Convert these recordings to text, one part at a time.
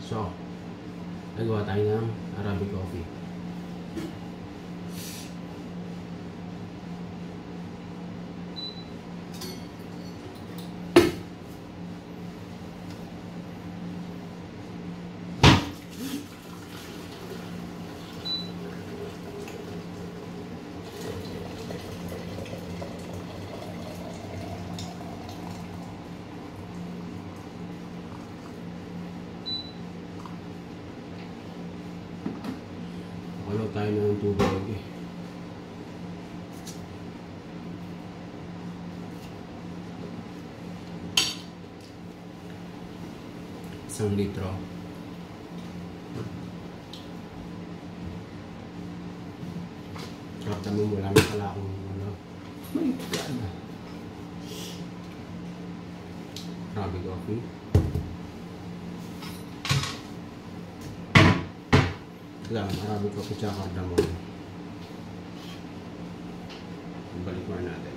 So, nagawa tayo ng Arabic coffee. Wala tayo ng tubig. Isang litro. Sarap naman, wala na pala akong ano. My God! Arabic coffee. Lang, Arabic coffee tsaka cardamom. Balik mo natin.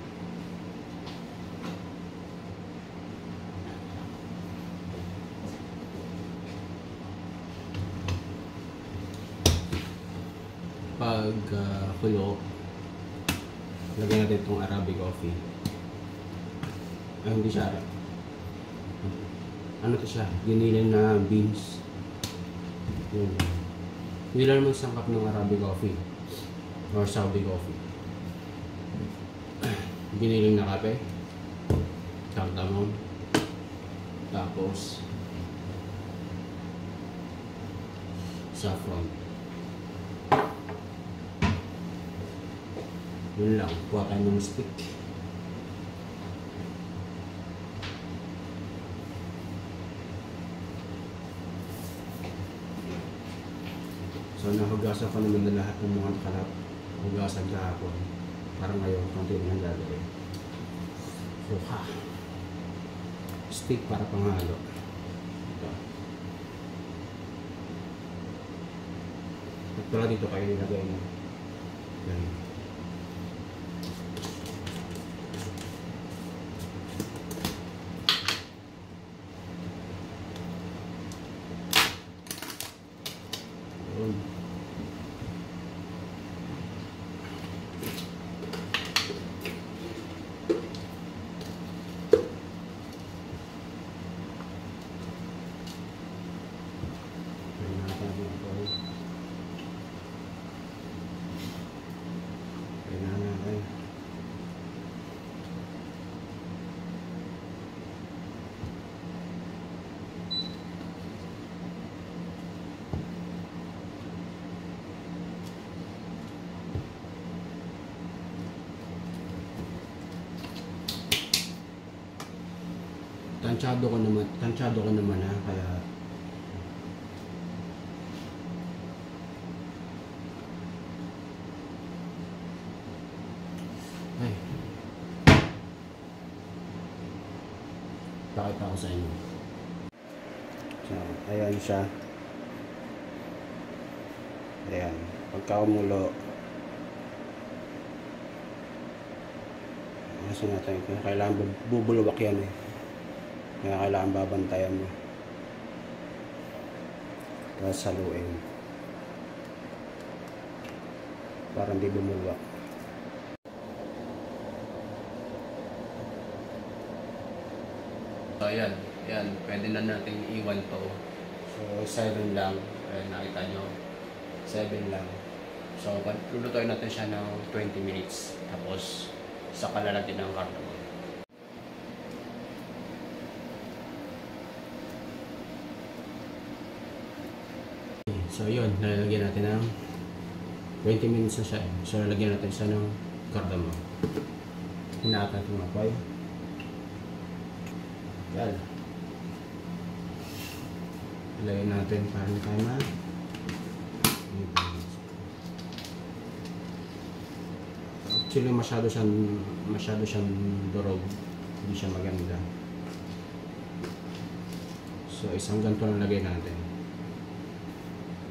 Pag kulo, lagyan natin itong Arabic coffee. Ay, hindi siya Arab. Ano to siya? Giniling na beans. Yun. Hindi lang naman sangkap ng Arabic coffee or Saudi coffee. Giniling na kape, cardamom, tapos saffron. Yun lang, kuha tayo ng stick. So nahugasan ko naman na lahat ng mga kalat. Hugasan kahapon. Parang ngayon, konti lang gagawin. So stick para panghalo. Ito. At pala dito kayo nilagay na. Ganyan. Tansyado ko naman ha, kaya ay pakita ko sa inyo. So, ayan siya. Ayan, pagka umulo kasi natin, kailangan bubulwak yan eh. Kaya kailangan babantayan mo. Tapos haluin. Para hindi bumulwak. So ayan. Ayan. Pwede na natin iwan to. So 7 lang. Ayan, nakita nyo. 7 lang. So lulutuin natin siya ng 20 minutes. Tapos saka lalagyan ng cardamom. So yun, lalagyan natin ng 20 minutes na siya. So lalagyan natin siya ng cardamom. Hinahatan natin ng apoy. Yan. Ilagyan natin para hindi tayo actually masyado siyang durog. Hindi siya maganda. So isang ganito lang lagay natin.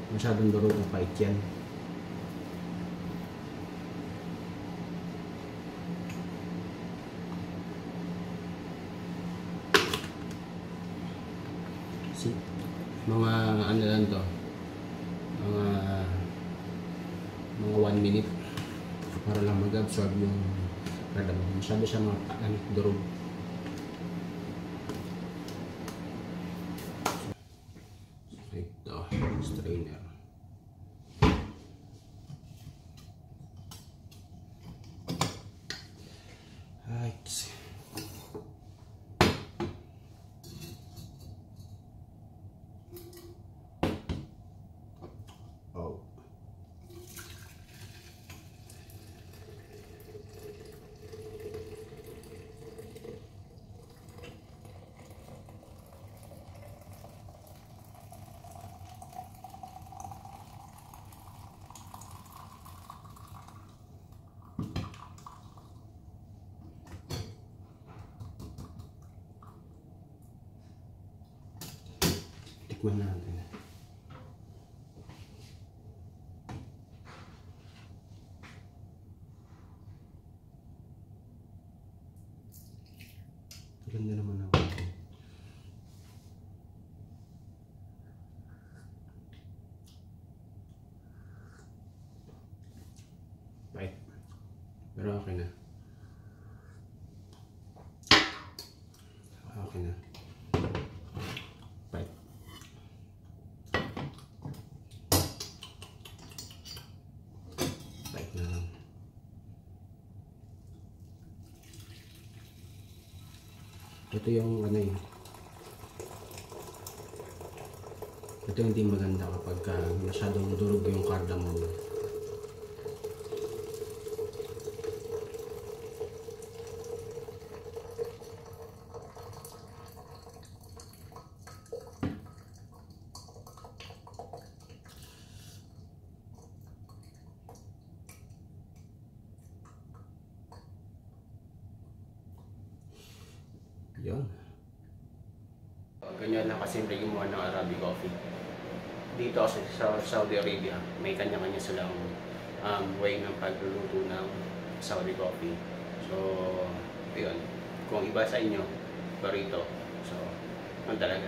Masyadong durog ang pait yan. Mga ano lang to, mga 1 minute para lang mag-absorb yung cardamom. Masyado siya mga durog. Ito, strainer. Right. Oh. Tikman natin. Ganda naman ako. Bait. Pero okay na. Okay na. Bait. Bait na lang. Ito yung ano eh. Ito yung hindi maganda kapag masyadong durog yung cardamom. Yun. Ganyan lang kasimple gumawa ng Arabic coffee. Dito kasi sa Saudi Arabia, may kanya-kanya silang way ng pagluluto ng Saudi coffee. So, yun. Kung iba sa inyo, barito. So, ano talaga.